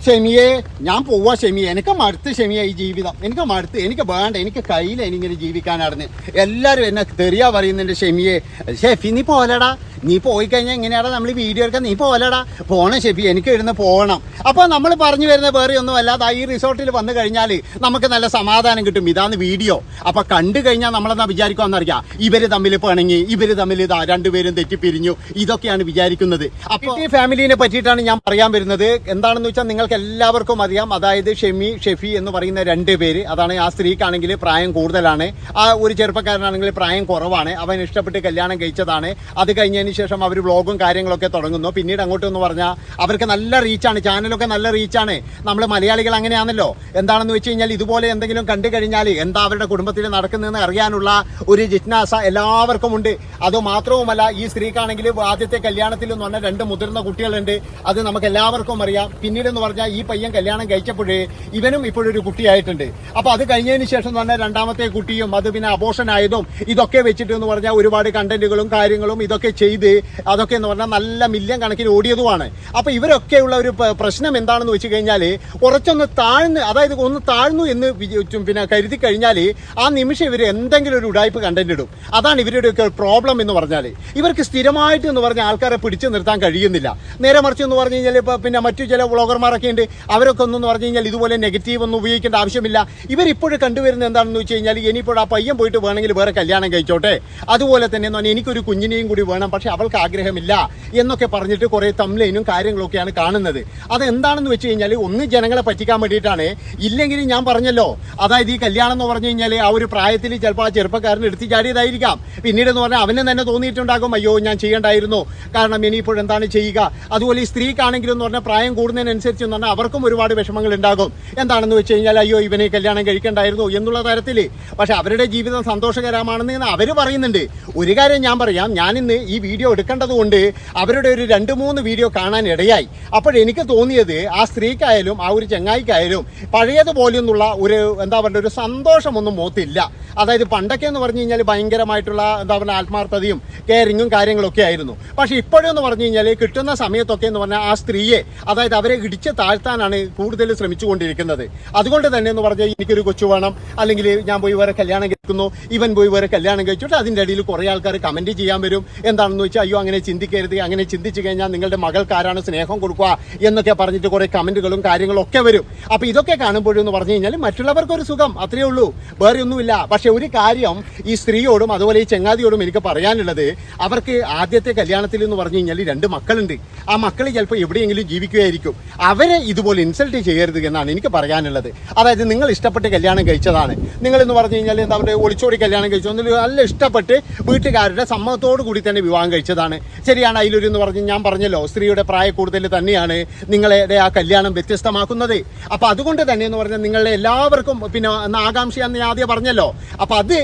ഷെമിയെ ഞാൻ പോവാ ഷെമിയെ, എനിക്ക് മടുത്ത് ഷെമിയെ ഈ ജീവിതം, എനിക്ക് മടുത്ത്, എനിക്ക് വേണ്ട, എനിക്ക് കയ്യിൽ എനിക്കിങ്ങനെ ജീവിക്കാനായിരുന്നു. എല്ലാവരും എന്നെ തെറിയാ പറയുന്നുണ്ട് ഷെമിയെ. ഷെഫി നീ പോലടാ, നീ പോയി കഴിഞ്ഞാൽ എങ്ങനെയാടാ നമ്മൾ വീഡിയോ എടുക്കാൻ, നീ പോലടാ, പോണം ഷെഫി, എനിക്ക് ഇരുന്ന് പോകണം. അപ്പോൾ നമ്മൾ പറഞ്ഞു വരുന്ന വേറെ ഒന്നും അല്ലാതെ ഈ റിസോർട്ടിൽ വന്നു കഴിഞ്ഞാൽ നമുക്ക് നല്ല സമാധാനം കിട്ടും, ഇതാണ് വീഡിയോ. അപ്പോൾ കണ്ടു കഴിഞ്ഞാൽ നമ്മളെന്താ വിചാരിക്കുമെന്നറിയാം, ഇവർ തമ്മിൽ പിണങ്ങി, ഇവർ തമ്മിൽ രണ്ടുപേരും തെറ്റിപ്പിരിഞ്ഞു, ഇതൊക്കെയാണ് വിചാരിക്കുന്നത്. അപ്പോൾ ഈ ഫാമിലിനെ പറ്റിയിട്ടാണ് ഞാൻ പറയാൻ വരുന്നത്. എന്താണെന്ന് വെച്ചാൽ നിങ്ങൾക്ക് എല്ലാവർക്കും അറിയാം, അതായത് ഷെമി, ഷെഫി എന്ന് പറയുന്ന രണ്ട് പേര്. അതാണ് ആ സ്ത്രീക്കാണെങ്കിൽ പ്രായം കൂടുതലാണ്, ആ ഒരു ചെറുപ്പക്കാരനാണെങ്കിൽ പ്രായം കുറവാണ്. അവൻ ഇഷ്ടപ്പെട്ട് കല്യാണം കഴിച്ചതാണ്. അത് കഴിഞ്ഞതിന് ശേഷം അവർ വ്ളോഗും കാര്യങ്ങളൊക്കെ തുടങ്ങുന്നു. പിന്നീട് അങ്ങോട്ടെന്ന് പറഞ്ഞാൽ അവർക്ക് നല്ല റീച്ചാണ്, ചാനലൊക്കെ നല്ല റീച്ചാണ്. നമ്മൾ മലയാളികൾ അങ്ങനെയാണല്ലോ. എന്താണെന്ന് വെച്ച് കഴിഞ്ഞാൽ ഇതുപോലെ എന്തെങ്കിലും കണ്ടു കഴിഞ്ഞാൽ എന്താ അവരുടെ കുടുംബത്തിൽ നടക്കുന്നതെന്ന് അറിയാനുള്ള ഒരു ജിജ്ഞാസ എല്ലാവർക്കും ഉണ്ട്. അതുമാത്രവുമല്ല, ഈ സ്ത്രീക്കാണെങ്കിൽ ആദ്യത്തെ കല്യാണത്തിൽ എന്ന് പറഞ്ഞാൽ 2 മുതിർന്ന കുട്ടികളുണ്ട്. അത് നമുക്ക് എല്ലാവർക്കും അറിയാം. പിന്നീട് എന്ന് പറഞ്ഞാൽ ഈ പയ്യൻ കല്യാണം കഴിച്ചപ്പോഴേ ഇവനും ഇപ്പോഴൊരു കുട്ടിയായിട്ടുണ്ട്. അപ്പോൾ അത് കഴിഞ്ഞതിന് ശേഷം എന്ന് പറഞ്ഞാൽ രണ്ടാമത്തെ കുട്ടിയും അത് പിന്നെ അബോർഷൻ ആയതും ഇതൊക്കെ വെച്ചിട്ട് എന്ന് പറഞ്ഞാൽ ഒരുപാട് കണ്ടന്റുകളും കാര്യങ്ങളും ഇതൊക്കെ ചെയ്ത് അതൊക്കെ എന്ന് പറഞ്ഞാൽ നല്ല മില്യൺ കണക്കിന് ഓടിയതുമാണ്. അപ്പോൾ ഇവരൊക്കെയുള്ള ഒരു പ്രശ്നം എന്താണെന്ന് വെച്ച് കഴിഞ്ഞാൽ കുറച്ചൊന്ന് താഴ്ന്ന്, അതായത് ഒന്ന് താഴ്ന്നു എന്ന് പിന്നെ കരുതി കഴിഞ്ഞാൽ ആ നിമിഷം ഇവർ എന്തെങ്കിലും ഒരു ഉടായ്പ കണ്ടന്റ് ഇടും. അതാണ് ഇവരുടെയൊക്കെ പ്രോബ്ലം എന്ന് പറഞ്ഞാൽ. ഇവർക്ക് സ്ഥിരമായിട്ട് എന്ന് പറഞ്ഞാൽ ആൾക്കാരെ പിടിച്ചു നിർത്താൻ കഴിയുന്നില്ല. നേരെ മറിച്ച് എന്ന് പറഞ്ഞു കഴിഞ്ഞാൽ ഇപ്പോൾ പിന്നെ മറ്റു ചില വ്ളോഗർമാരൊക്കെ ഉണ്ട്, അവരൊക്കെ ഒന്നെന്ന് പറഞ്ഞു കഴിഞ്ഞാൽ ഇതുപോലെ നെഗറ്റീവ് ഒന്നും ഉപയോഗിക്കേണ്ട ആവശ്യമില്ല. ഇവരിപ്പോഴും കണ്ടുവരുന്നത് എന്താണെന്ന് വെച്ച് കഴിഞ്ഞാൽ ഇനിയിപ്പോൾ ആ പയ്യൻ പോയിട്ട് വേണമെങ്കിൽ വേറെ കല്യാണം കഴിച്ചോട്ടെ, അതുപോലെ തന്നെ എന്ന് പറഞ്ഞാൽ എനിക്കൊരു കുഞ്ഞിനെയും കൂടി വേണം, പക്ഷെ അവൾക്ക് ആഗ്രഹമില്ല എന്നൊക്കെ പറഞ്ഞിട്ട് കുറേ തംബ്ലൈനും കാര്യങ്ങളൊക്കെയാണ് കാണുന്നത്. അതെന്താണെന്ന് വെച്ച് കഴിഞ്ഞാൽ ഒന്ന് ജനങ്ങളെ പറ്റിക്കാൻ വേണ്ടിയിട്ടാണ്. ഇല്ലെങ്കിൽ ഞാൻ പറഞ്ഞല്ലോ, അതായത് ഈ കല്യാണം എന്ന് പറഞ്ഞു കഴിഞ്ഞാൽ ആ ഒരു പ്രായത്തിൽ ചിലപ്പോൾ ആ ചെറുപ്പക്കാരന് എടുത്ത് ചാടിയതായിരിക്കാം. പിന്നീട് എന്ന് പറഞ്ഞാൽ അവന് തന്നെ തോന്നിയിട്ടുണ്ടാകും, അയ്യോ ഞാൻ ചെയ്യേണ്ടായിരുന്നു, കാരണം ഇനിയിപ്പോൾ എന്താണ് ചെയ്യുക. അതുപോലെ ഈ സ്ത്രീക്കാണെങ്കിലും എന്ന് പറഞ്ഞാൽ പ്രായം കൂടുന്നതിനനുസരിച്ച് എന്ന് പറഞ്ഞാൽ അവർക്കും ഒരുപാട് വിഷമങ്ങൾ ഉണ്ടാകും. എന്താണെന്ന് വെച്ച് കഴിഞ്ഞാൽ അയ്യോ ഇവനെ കല്യാണം കഴിക്കേണ്ടായിരുന്നു എന്നുള്ള തരത്തിൽ. പക്ഷെ അവരുടെ ജീവിതം സന്തോഷകരമാണെന്ന് അവർ പറയുന്നുണ്ട്. ഒരു കാര്യം ഞാൻ പറയാം, ഞാനിന്ന് ഈ വീഡിയോ എടുക്കേണ്ടത് കൊണ്ട് അവരുടെ ഒരു 2-3 വീഡിയോ കാണാൻ ഇടയായി. അപ്പോഴെനിക്ക് തോന്നിയത് ആ സ്ത്രീക്കായാലും ആ ഒരു ചങ്ങായിക്കായാലും പഴയതുപോലെയൊന്നുള്ള ഒരു എന്താ പറയുക ഒരു സന്തോഷമൊന്നും മുഖത്തില്ല. അതായത് പണ്ടൊക്കെ എന്ന് പറഞ്ഞു കഴിഞ്ഞാൽ ഭയങ്കരമായിട്ടുള്ള എന്താ പറയുക ആത്മാർത്ഥതയും കെയറിങ്ങും കാര്യങ്ങളൊക്കെ ആയിരുന്നു. പക്ഷേ ഇപ്പോഴെന്ന് പറഞ്ഞു കഴിഞ്ഞാൽ കിട്ടുന്ന സമയത്തൊക്കെ എന്ന് പറഞ്ഞാൽ ആ സ്ത്രീയെ, അതായത് അവരെ ഇടിച്ച് താഴ്ത്താനാണ് കൂടുതൽ ശ്രമിച്ചുകൊണ്ടിരിക്കുന്നത്. അതുകൊണ്ട് തന്നെ എന്ന് പറഞ്ഞാൽ എനിക്കൊരു കൊച്ചു വേണം, അല്ലെങ്കിൽ ഞാൻ പോയി വേറെ കല്യാണം കഴിക്കുന്നു, ഇവൻ പോയി വേറെ കല്യാണം കഴിച്ചിട്ട് അതിൻ്റെ ഇടയിൽ കുറേ ആൾക്കാർ കമൻറ്റ് ചെയ്യാൻ വരും. എന്താണെന്ന് വെച്ചാൽ അയ്യോ അങ്ങനെ ചിന്തിക്കരുത്, അങ്ങനെ ചിന്തിച്ചു കഴിഞ്ഞാൽ നിങ്ങളുടെ മകൾക്കാരാണ് സ്നേഹം കൊടുക്കുക എന്നൊക്കെ പറഞ്ഞിട്ട് കുറേ കമൻറ്റുകളും കാര്യങ്ങളും ഒക്കെ വരും. അപ്പോൾ ഇതൊക്കെ കാണുമ്പോഴെന്ന് പറഞ്ഞു കഴിഞ്ഞാൽ മറ്റുള്ളവർക്കൊരു സുഖം, അത്രയേ ഉള്ളൂ, വേറെ ഒന്നുമില്ല. പക്ഷെ ഒരു കാര്യം ഈ സ്ത്രീയോടും അതുപോലെ ഈ ചെങ്ങാതിയോടും എനിക്ക് പറയാനുള്ളത്, അവർക്ക് ആദ്യത്തെ കല്യാണത്തിൽ എന്ന് പറഞ്ഞു കഴിഞ്ഞാൽ 2 മക്കളുണ്ട്. ആ മക്കൾ ചിലപ്പോൾ എവിടെയെങ്കിലും ജീവിക്കുകയായിരിക്കും. അവരെ ഇതുപോലെ ഇൻസൾട്ട് ചെയ്യരുത് എന്നാണ് എനിക്ക് പറയാനുള്ളത്. അതായത് നിങ്ങൾ ഇഷ്ടപ്പെട്ട് കല്യാണം കഴിച്ചതാണ്, നിങ്ങളെന്ന് പറഞ്ഞു കഴിഞ്ഞാൽ എന്താ പറയുക ഒളിച്ചോടി കല്യാണം കഴിച്ചു, നല്ല ഇഷ്ടപ്പെട്ട് വീട്ടുകാരുടെ സമ്മതത്തോടു കൂടി തന്നെ വിവാഹം കഴിച്ചതാണ്. ശരിയാണ്, അതിലൊരു എന്ന് പറഞ്ഞ് ഞാൻ പറഞ്ഞല്ലോ സ്ത്രീയുടെ പ്രായ കൂടുതൽ തന്നെയാണ് നിങ്ങളുടെ ആ കല്യാണം വ്യത്യസ്തമാക്കുന്നത്. അപ്പോൾ അതുകൊണ്ട് തന്നെ എന്ന് പറഞ്ഞാൽ നിങ്ങളുടെ എല്ലാവർക്കും പിന്നെ ആകാംക്ഷയാന്ന് ഞാൻ ആദ്യം പറഞ്ഞല്ലോ. അപ്പോൾ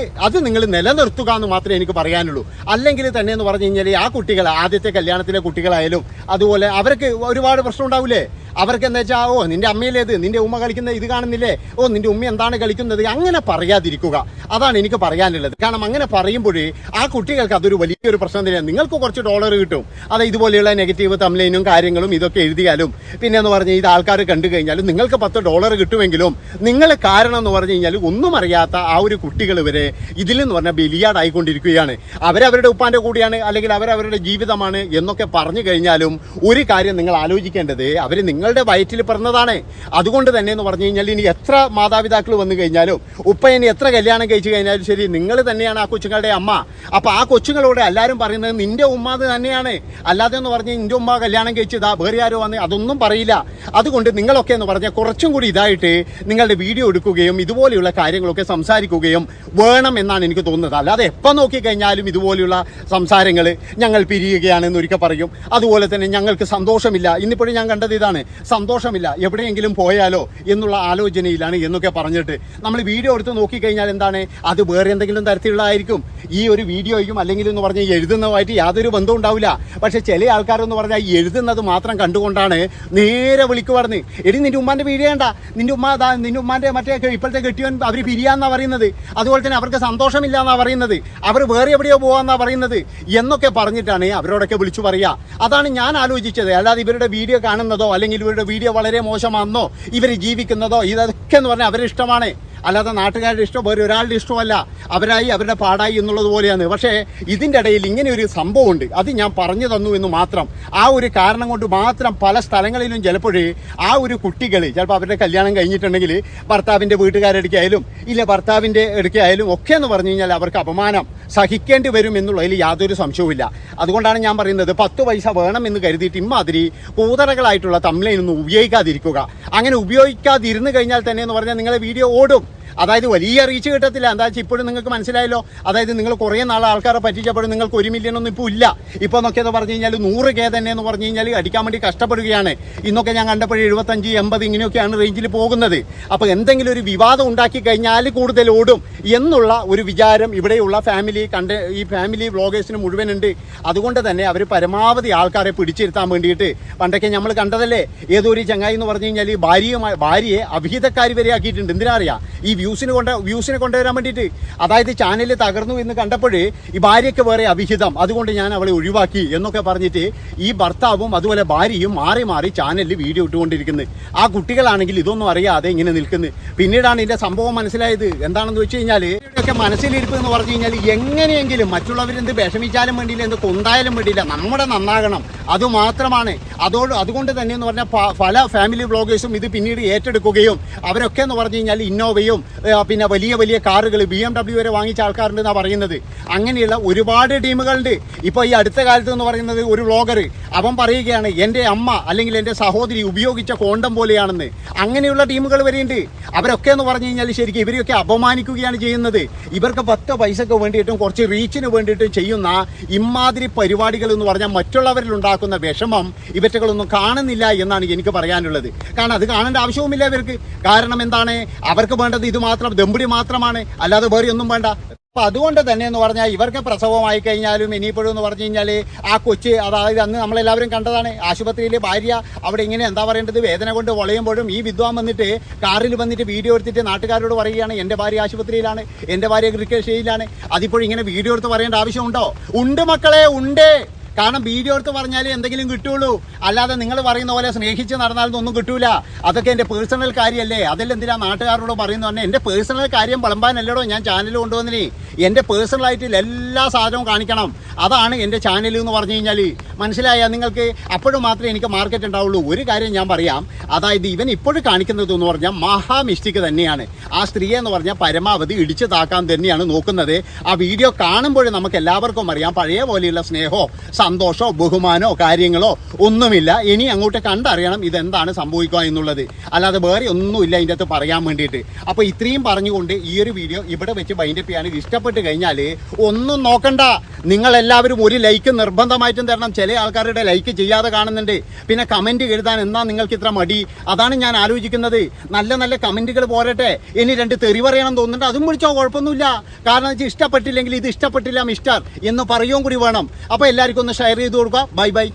അത് നിങ്ങൾ നിലനിർത്തുക എന്ന് മാത്രമേ എനിക്ക് പറയാനുള്ളൂ. അല്ലെങ്കിൽ തന്നെ എന്ന് പറഞ്ഞു കഴിഞ്ഞാൽ ആ കുട്ടികൾ ആദ്യത്തെ കല്യാണത്തിലെ കുട്ടികളായാലും അതുപോലെ അവർക്ക് ഒരുപാട് പ്രശ്നം ഉണ്ടാവില്ലേ. അവർക്ക് എന്താ വെച്ചാൽ ഓ നിന്റെ അമ്മയിലേത്, നിന്റെ ഉമ്മ കളിക്കുന്ന ഇത് കാണുന്നില്ലേ, ഓ നിന്റെ ഉമ്മ എന്താണ് കളിക്കുന്നത്, അങ്ങനെ പറയാതിരിക്കുക. അതാണ് എനിക്ക് പറയാനുള്ളത്. കാരണം അങ്ങനെ പറയുമ്പോഴേ ആ കുട്ടികൾക്ക് അതൊരു വലിയൊരു പ്രശ്നം തന്നെയാണ്. നിങ്ങൾക്ക് കുറച്ച് ഡോളർ കിട്ടും, അത് ഇതുപോലെയുള്ള നെഗറ്റീവ് തംബ്ലൈനും കാര്യങ്ങളും ഇതൊക്കെ എഴുതിയാലും പിന്നെ എന്ന് പറഞ്ഞാൽ ഇത് ആൾക്കാർ കണ്ടു കഴിഞ്ഞാലും നിങ്ങൾക്ക് $10 കിട്ടുമെങ്കിലും നിങ്ങൾ കാരണം എന്ന് പറഞ്ഞു കഴിഞ്ഞാൽ ഒന്നും അറിയാത്ത ആ ഒരു കുട്ടികൾ വരെ ഇതിലെന്ന് പറഞ്ഞാൽ ബലിയാടായിക്കൊണ്ടിരിക്കുകയാണ്. അവരവരുടെ ഉപ്പാന്റെ കൂടിയാണ്, അല്ലെങ്കിൽ അവരവരുടെ ജീവിതമാണ് എന്നൊക്കെ പറഞ്ഞു കഴിഞ്ഞാലും ഒരു കാര്യം നിങ്ങൾ ആലോചിക്കേണ്ടത്, അവർ നിങ്ങളുടെ വയറ്റിൽ പിറന്നതാണ്. അതുകൊണ്ട് തന്നെ എന്ന് പറഞ്ഞു കഴിഞ്ഞാൽ ഇനി എത്ര മാതാപിതാക്കൾ വന്നു കഴിഞ്ഞാലും ഉപ്പ ഇനി എത്ര കല്യാണം കഴിച്ചു കഴിഞ്ഞാലും ശരി, നിങ്ങൾ തന്നെയാണ് ആ കൊച്ചുങ്ങളുടെ അമ്മ. അപ്പോൾ ആ കൊച്ചുങ്ങളോട് എല്ലാവരും പറയുന്നത് നിന്റെ ഉമ്മ അത് തന്നെയാണ്, അല്ലാതെ എന്ന് പറഞ്ഞാൽ നിന്റെ ഉമ്മ കല്യാണം കഴിച്ചതാ വേറെ ആരോ വന്ന് അതൊന്നും പറയില്ല. അതുകൊണ്ട് നിങ്ങളൊക്കെ എന്ന് പറഞ്ഞാൽ കുറച്ചും കൂടി ഇതായിട്ട് നിങ്ങളുടെ വീഡിയോ എടുക്കുകയും ഇതുപോലെയുള്ള കാര്യങ്ങളൊക്കെ സംസാരിക്കുകയും വേണം എന്നാണ് എനിക്ക് തോന്നുന്നത്. അല്ലാതെ എപ്പോൾ നോക്കിക്കഴിഞ്ഞാലും ഇതുപോലെയുള്ള സംസാരങ്ങൾ ഞങ്ങൾ പിരിയുകയാണെന്ന് ഒരിക്കൽ പറയും, അതുപോലെ തന്നെ ഞങ്ങൾക്ക് സന്തോഷമില്ല, ഇന്നിപ്പോഴും ഞാൻ കണ്ടത് ഇതാണ്, സന്തോഷമില്ല, എവിടെയെങ്കിലും പോയാലോ എന്നുള്ള ആലോചനയിലാണ് എന്നൊക്കെ പറഞ്ഞിട്ട് നമ്മൾ വീഡിയോ എടുത്ത് നോക്കിക്കഴിഞ്ഞാൽ എന്താണ് അത് വേറെ എന്തെങ്കിലും തരത്തിലുള്ളതായിരിക്കും. ഈ ഒരു വീഡിയോയ്ക്കും അല്ലെങ്കിൽ എന്ന് പറഞ്ഞാൽ എഴുതുന്നതുമായിട്ട് യാതൊരു ബന്ധവും ഉണ്ടാവില്ല. പക്ഷെ ചില ആൾക്കാരെന്ന് പറഞ്ഞാൽ എഴുതുന്നത് മാത്രം കണ്ടുകൊണ്ടാണ് നേരെ വിളിക്ക് പറഞ്ഞ് എടി നിന്റെ ഉമ്മാന്റെ വീഡിയോ വേണ്ട, നിന്റെ ഉമ്മാന്റെ മറ്റേ ഇപ്പോഴത്തെ കെട്ടിയവൻ അവർ പിരിയാന്നാ പറയുന്നത്, അതുപോലെ തന്നെ അവർക്ക് സന്തോഷമില്ല എന്നാ പറയുന്നത്, അവർ വേറെ എവിടെയോ പോവാന്നാ പറയുന്നത് എന്നൊക്കെ പറഞ്ഞിട്ടാണ് അവരോടൊക്കെ വിളിച്ചു പറയുക. അതാണ് ഞാൻ ആലോചിച്ചത്. അല്ലാതെ ഇവരുടെ വീഡിയോ കാണുന്നതോ അല്ലെങ്കിൽ ഇവരുടെ വീഡിയോ വളരെ മോശമാണെന്നോ ഇവർ ജീവിക്കുന്നതോ ഇതൊക്കെ എന്ന് പറഞ്ഞാൽ അവരുടെ ഇഷ്ടമാണ്, അല്ലാതെ നാട്ടുകാരുടെ ഇഷ്ടം വേറെ ഒരാളുടെ ഇഷ്ടമല്ല. അവരായി അവരുടെ പാടായി എന്നുള്ളത് പോലെയാണ്. പക്ഷേ ഇതിൻ്റെ ഇടയിൽ ഇങ്ങനെ ഒരു സംഭവമുണ്ട്, അത് ഞാൻ പറഞ്ഞു തന്നു എന്ന് മാത്രം. ആ ഒരു കാരണം കൊണ്ട് മാത്രം പല സ്ഥലങ്ങളിലും ചിലപ്പോഴേ ആ ഒരു കുട്ടികൾ ചിലപ്പോൾ അവരുടെ കല്യാണം കഴിഞ്ഞിട്ടുണ്ടെങ്കിൽ ഭർത്താവിൻ്റെ വീട്ടുകാരെടുക്കായാലും ഇല്ല ഭർത്താവിൻ്റെ എടുക്കായാലും ഒക്കെ എന്ന് പറഞ്ഞു കഴിഞ്ഞാൽ അവർക്ക് അപമാനം സഹിക്കേണ്ടി വരും എന്നുള്ളതിൽ യാതൊരു സംശയവുമില്ല. അതുകൊണ്ടാണ് ഞാൻ പറയുന്നത് 10 പൈസ വേണം എന്ന് കരുതിയിട്ട് ഇമ്മാതിരി കൂതറകളായിട്ടുള്ള തമ്മിലൊന്നും ഉപയോഗിക്കാതിരിക്കുക. അങ്ങനെ ഉപയോഗിക്കാതിരുന്നു കഴിഞ്ഞാൽ തന്നെ എന്ന് പറഞ്ഞാൽ നിങ്ങളെ വീഡിയോ ഓടും. അതായത് വലിയ റീച്ച് കിട്ടത്തില്ല. എന്താ വെച്ചാൽ ഇപ്പോഴും നിങ്ങൾക്ക് മനസ്സിലായല്ലോ. അതായത് നിങ്ങൾ കുറേ നാൾ ആൾക്കാരെ പറ്റിച്ചപ്പോഴും നിങ്ങൾക്ക് 1 മില്യൺ ഒന്നും ഇപ്പോൾ ഇല്ല. ഇപ്പോൾ നോക്കിയെന്ന് പറഞ്ഞു കഴിഞ്ഞാൽ 100K തന്നെ എന്ന് പറഞ്ഞു കഴിഞ്ഞാൽ അടിക്കാൻ വേണ്ടി കഷ്ടപ്പെടുകയാണ്. ഇന്നൊക്കെ ഞാൻ കണ്ടപ്പോഴും 75, 80 ഇങ്ങനെയൊക്കെയാണ് റേഞ്ചിൽ പോകുന്നത്. അപ്പോൾ എന്തെങ്കിലും ഒരു വിവാദം ഉണ്ടാക്കി കഴിഞ്ഞാൽ കൂടുതൽ ഓടും എന്നുള്ള ഒരു വിചാരം ഇവിടെയുള്ള ഈ ഫാമിലി വ്ളോഗേഴ്സിന് മുഴുവനുണ്ട്. അതുകൊണ്ട് തന്നെ അവർ പരമാവധി ആൾക്കാരെ പിടിച്ചിരുത്താൻ വേണ്ടിയിട്ട് പണ്ടൊക്കെ നമ്മൾ കണ്ടതല്ലേ, ഏതോ ഒരു ചങ്ങായി എന്ന് പറഞ്ഞു കഴിഞ്ഞാൽ ഭാര്യയെ അഭിഹിതക്കാരി വരെ ആക്കിയിട്ടുണ്ട്. എന്തിനാ അറിയാം? ഈ വ്യൂസിനെ കൊണ്ടുവരാൻ വേണ്ടിയിട്ട്. അതായത് ചാനൽ തകർന്നു എന്ന് കണ്ടപ്പോഴേ ഈ ഭാര്യയ്ക്ക് വേറെ അവിഹിതം, അതുകൊണ്ട് ഞാൻ അവളെ ഒഴിവാക്കി എന്നൊക്കെ പറഞ്ഞിട്ട് ഈ ഭർത്താവും അതുപോലെ ഭാര്യയും മാറി മാറി ചാനലിൽ വീഡിയോ ഇട്ടുകൊണ്ടിരിക്കുന്നത്. ആ കുട്ടികളാണെങ്കിൽ ഇതൊന്നും അറിയാതെ ഇങ്ങനെ നിൽക്കുന്നത്. പിന്നീടാണ് ഇതിൻ്റെ സംഭവം മനസ്സിലായത്. എന്താണെന്ന് വെച്ച് കഴിഞ്ഞാൽ ഒക്കെ മനസ്സിലിരിപ്പ് എന്ന് പറഞ്ഞു കഴിഞ്ഞാൽ എങ്ങനെയെങ്കിലും മറ്റുള്ളവരെന്ത് വിഷമിച്ചാലും വേണ്ടിയില്ല, എന്ത് കൊണ്ടായാലും വേണ്ടിയില്ല, നമ്മുടെ നന്നാകണം, അതുമാത്രമാണ്. അതുകൊണ്ട് തന്നെ എന്ന് പറഞ്ഞാൽ പല ഫാമിലി വ്ളോഗേഴ്സും ഇത് പിന്നീട് ഏറ്റെടുക്കുകയും അവരൊക്കെ എന്ന് പറഞ്ഞു കഴിഞ്ഞാൽ ഇന്നോവയും പിന്നെ വലിയ വലിയ കാറുകൾ BMW വരെ വാങ്ങിച്ച ആൾക്കാരുണ്ടെന്നാണ് പറയുന്നത്. അങ്ങനെയുള്ള ഒരുപാട് ടീമുകളുണ്ട്. ഇപ്പോൾ ഈ അടുത്ത കാലത്ത് എന്ന് പറയുന്നത് ഒരു വ്ളോഗർ അവൻ പറയുകയാണ് എൻ്റെ അമ്മ അല്ലെങ്കിൽ എൻ്റെ സഹോദരി ഉപയോഗിച്ച കോണ്ടം പോലെയാണെന്ന്. അങ്ങനെയുള്ള ടീമുകൾ വരെയുണ്ട്. അവരൊക്കെ എന്ന് പറഞ്ഞു കഴിഞ്ഞാൽ ശരിക്കും ഇവരെയൊക്കെ അപമാനിക്കുകയാണ് ചെയ്യുന്നത്. ഇവർക്ക് 10 പൈസക്ക് വേണ്ടിയിട്ടും കുറച്ച് റീച്ചിന് വേണ്ടിയിട്ടും ചെയ്യുന്ന ഇമാതിരി പരിപാടികൾ എന്ന് പറഞ്ഞാൽ മറ്റുള്ളവരിൽ ഉണ്ടാക്കുന്ന വിഷമം ഇവറ്റകളൊന്നും കാണുന്നില്ല എന്നാണ് എനിക്ക് പറയാനുള്ളത്. കാരണം അത് കാണേണ്ട ആവശ്യവുമില്ല ഇവർക്ക്. കാരണം എന്താണ്, അവർക്ക് വേണ്ടത് ഇത് മാത്രം, ദമ്പുടി മാത്രമാണ്, അല്ലാതെ വേറെ ഒന്നും വേണ്ട. അപ്പം അതുകൊണ്ട് തന്നെ എന്ന് പറഞ്ഞാൽ ഇവർക്ക് പ്രസവമായി കഴിഞ്ഞാലും ഇനിയിപ്പോഴും എന്ന് പറഞ്ഞു കഴിഞ്ഞാൽ ആ കൊച്ച്, അതായത് അന്ന് നമ്മളെല്ലാവരും കണ്ടതാണ് ആശുപത്രിയിലെ ഭാര്യ അവിടെ ഇങ്ങനെ എന്താ പറയേണ്ടത് വേദന കൊണ്ട് വളയുമ്പോഴും ഈ വിദ്വാൻ വന്നിട്ട് കാറിൽ വന്നിട്ട് വീഡിയോ എടുത്തിട്ട് നാട്ടുകാരോട് പറയുകയാണ് എൻ്റെ ഭാര്യ ആശുപത്രിയിലാണ്, എൻ്റെ ഭാര്യ ക്രിക്കറ്റ്. അതിപ്പോഴും ഇങ്ങനെ വീഡിയോ എടുത്ത് പറയേണ്ട ആവശ്യമുണ്ടോ? ഉണ്ട് മക്കളെ, ഉണ്ട്. കാരണം വീഡിയോ എടുത്ത് പറഞ്ഞാലേ എന്തെങ്കിലും കിട്ടുള്ളൂ, അല്ലാതെ നിങ്ങൾ പറയുന്ന പോലെ സ്നേഹിച്ച് നടന്നാലൊന്നും ഒന്നും കിട്ടൂല. അതൊക്കെ എൻ്റെ പേഴ്സണൽ കാര്യമല്ലേ. അതെല്ലാം എന്തിനാ നാട്ടുകാരോട് പറയുന്നു പറഞ്ഞാൽ എൻ്റെ പേഴ്സണൽ കാര്യം വിളമ്പാനല്ലടോ ഞാൻ ചാനൽ കൊണ്ടുവന്നിനി. എൻ്റെ പേഴ്സണലായിട്ട് എല്ലാ സാധനവും കാണിക്കണം. അതാണ് എൻ്റെ ചാനൽ എന്ന് പറഞ്ഞു കഴിഞ്ഞാൽ. മനസ്സിലായാൽ നിങ്ങൾക്ക്? അപ്പോഴും മാത്രമേ എനിക്ക് മാർക്കറ്റ് ഉണ്ടാവുള്ളൂ. ഒരു കാര്യം ഞാൻ പറയാം, അതായത് ഇവൻ ഇപ്പോഴും കാണിക്കുന്നത് എന്ന് പറഞ്ഞാൽ മഹാ മിസ്റ്റേക്ക് തന്നെയാണ്. ആ സ്ത്രീയെ എന്ന് പറഞ്ഞാൽ പരമാവധി ഇടിച്ചു താക്കാൻ തന്നെയാണ് നോക്കുന്നത്. ആ വീഡിയോ കാണുമ്പോഴും നമുക്ക് എല്ലാവർക്കും അറിയാം പഴയ പോലെയുള്ള സ്നേഹമോ സന്തോഷമോ ബഹുമാനോ കാര്യങ്ങളോ ഒന്നുമില്ല. ഇനി അങ്ങോട്ട് കണ്ടറിയണം ഇതെന്താണ് സംഭവിക്കുക എന്നുള്ളത്, അല്ലാതെ വേറെ ഒന്നുമില്ല ഇതിൻ്റെ അകത്ത് പറയാൻ വേണ്ടിയിട്ട്. അപ്പോൾ ഇത്രയും പറഞ്ഞുകൊണ്ട് ഈ ഒരു വീഡിയോ ഇവിടെ വെച്ച് ബൈൻഡപ്പ് ചെയ്യാൻ ഇഷ്ടപ്പെട്ട് കഴിഞ്ഞാൽ ഒന്നും നോക്കണ്ട, നിങ്ങളെല്ലാവരും ഒരു ലൈക്ക് നിർബന്ധമായിട്ടും തരണം. ചില ആൾക്കാരുടെ ലൈക്ക് ചെയ്യാതെ കാണുന്നുണ്ട്. പിന്നെ കമൻറ്റ് എഴുതാൻ എന്നാ നിങ്ങൾക്ക് ഇത്ര മടി? അതാണ് ഞാൻ ആലോചിക്കുന്നത്. നല്ല നല്ല കമൻറ്റുകൾ പോരട്ടെ. ഇനി 2 തെറി പറയണം തോന്നുന്നുണ്ട്, അതും വിളിച്ചോ, കുഴപ്പമൊന്നുമില്ല. കാരണം വെച്ചാൽ ഇഷ്ടപ്പെട്ടില്ലെങ്കിൽ ഇത് ഇഷ്ടപ്പെട്ടില്ല മിസ്റ്റർ എന്ന് പറയുകയും കൂടി വേണം. അപ്പോൾ എല്ലാവർക്കും ഒന്ന് ഷെയർ ചെയ്ത് കൊടുക്കുക. Bye bye.